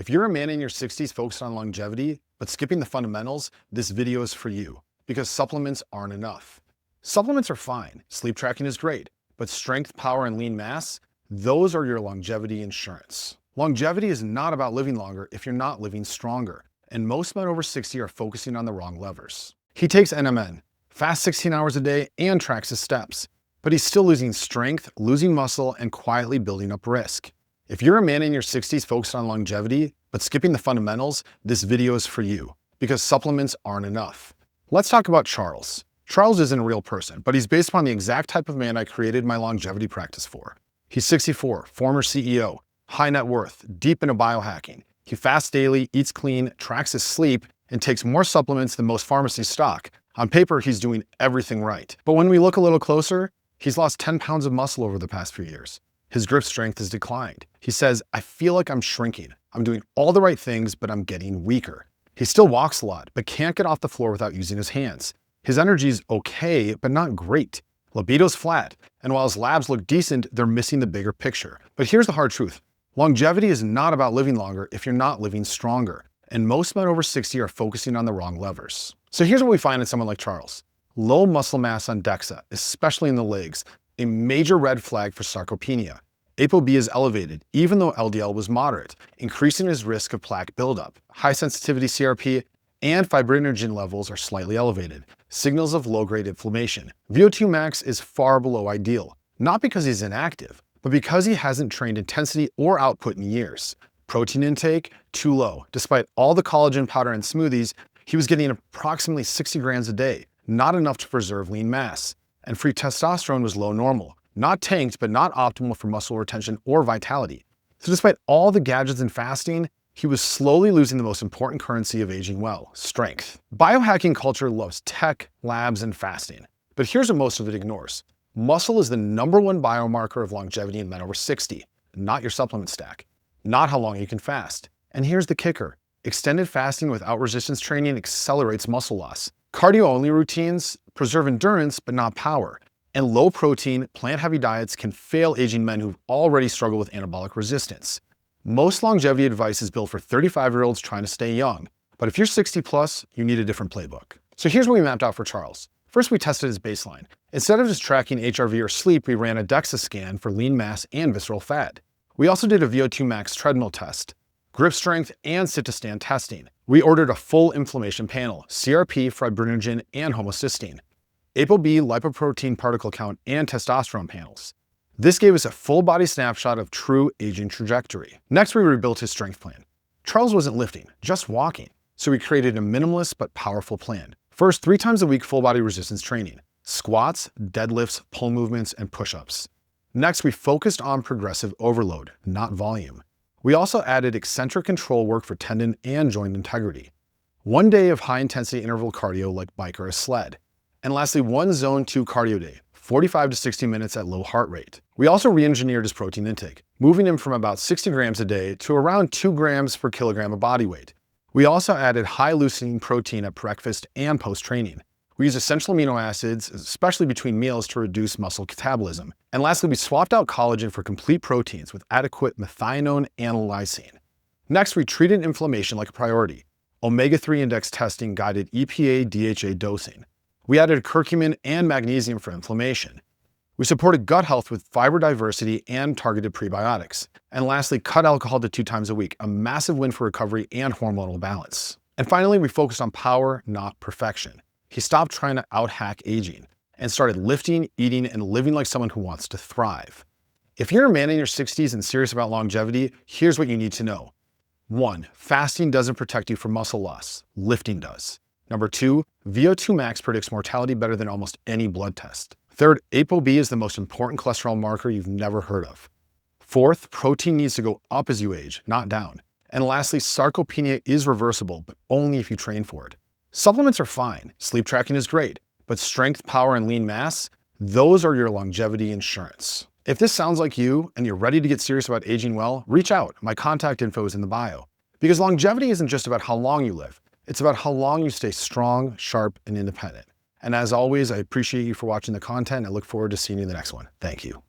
If you're a man in your 60s focused on longevity, but skipping the fundamentals, this video is for you because supplements aren't enough. Supplements are fine, sleep tracking is great, but strength, power, and lean mass, those are your longevity insurance. Longevity is not about living longer if you're not living stronger, and most men over 60 are focusing on the wrong levers. He takes NMN, fasts 16 hours a day, and tracks his steps, but he's still losing strength, losing muscle, and quietly building up risk. If you're a man in your 60s focused on longevity, but skipping the fundamentals, this video is for you, because supplements aren't enough. Let's talk about Charles. Charles isn't a real person, but he's based upon the exact type of man I created my longevity practice for. He's 64, former CEO, high net worth, deep into biohacking. He fasts daily, eats clean, tracks his sleep, and takes more supplements than most pharmacies stock. On paper, he's doing everything right. But when we look a little closer, he's lost 10 pounds of muscle over the past few years. His grip strength has declined. He says, "I feel like I'm shrinking. I'm doing all the right things, but I'm getting weaker." He still walks a lot, but can't get off the floor without using his hands. His energy's okay, but not great. Libido's flat, and while his labs look decent, they're missing the bigger picture. But here's the hard truth. Longevity is not about living longer if you're not living stronger, and most men over 60 are focusing on the wrong levers. So here's what we find in someone like Charles. Low muscle mass on DEXA, especially in the legs, a major red flag for sarcopenia. ApoB is elevated, even though LDL was moderate, increasing his risk of plaque buildup. High sensitivity CRP and fibrinogen levels are slightly elevated, signals of low-grade inflammation. VO2 max is far below ideal, not because he's inactive, but because he hasn't trained intensity or output in years. Protein intake, too low. Despite all the collagen powder and smoothies, he was getting approximately 60 grams a day, not enough to preserve lean mass. And free testosterone was low normal, not tanked, but not optimal for muscle retention or vitality. So despite all the gadgets and fasting, he was slowly losing the most important currency of aging well, strength. Biohacking culture loves tech, labs, and fasting. But here's what most of it ignores. Muscle is the #1 biomarker of longevity in men over 60, not your supplement stack, not how long you can fast. And here's the kicker. Extended fasting without resistance training accelerates muscle loss. Cardio-only routines preserve endurance, but not power. And low-protein, plant-heavy diets can fail aging men who've already struggled with anabolic resistance. Most longevity advice is built for 35-year-olds trying to stay young. But if you're 60 plus, you need a different playbook. So here's what we mapped out for Charles. First, we tested his baseline. Instead of just tracking HRV or sleep, we ran a DEXA scan for lean mass and visceral fat. We also did a VO2 max treadmill test, grip strength, and sit-to-stand testing. We ordered a full inflammation panel, CRP, fibrinogen, and homocysteine, ApoB, lipoprotein particle count, and testosterone panels. This gave us a full body snapshot of true aging trajectory. Next, we rebuilt his strength plan. Charles wasn't lifting, just walking. So we created a minimalist but powerful plan. First, 3 times a week full body resistance training, squats, deadlifts, pull movements, and push-ups. Next, we focused on progressive overload, not volume. We also added eccentric control work for tendon and joint integrity. 1 day of high-intensity interval cardio like bike or a sled. And lastly, 1 zone 2 cardio day, 45 to 60 minutes at low heart rate. We also re-engineered his protein intake, moving him from about 60 grams a day to around 2 grams per kilogram of body weight. We also added high leucine protein at breakfast and post-training. We used essential amino acids, especially between meals, to reduce muscle catabolism. And lastly, we swapped out collagen for complete proteins with adequate methionine and lysine. Next, we treated inflammation like a priority. Omega-3 index testing guided EPA-DHA dosing. We added curcumin and magnesium for inflammation. We supported gut health with fiber diversity and targeted prebiotics. And lastly, cut alcohol to 2 times a week, a massive win for recovery and hormonal balance. And finally, we focused on power, not perfection. He stopped trying to out-hack aging and started lifting, eating, and living like someone who wants to thrive. If you're a man in your 60s and serious about longevity, here's what you need to know. 1, fasting doesn't protect you from muscle loss. Lifting does. Number 2, VO2 max predicts mortality better than almost any blood test. Third, ApoB is the most important cholesterol marker you've never heard of. Fourth, protein needs to go up as you age, not down. And lastly, sarcopenia is reversible, but only if you train for it. Supplements are fine, sleep tracking is great, but strength, power, and lean mass, those are your longevity insurance. If this sounds like you and you're ready to get serious about aging well, reach out. My contact info is in the bio. Because longevity isn't just about how long you live, it's about how long you stay strong, sharp, and independent. And as always, I appreciate you for watching the content and I look forward to seeing you in the next one. Thank you.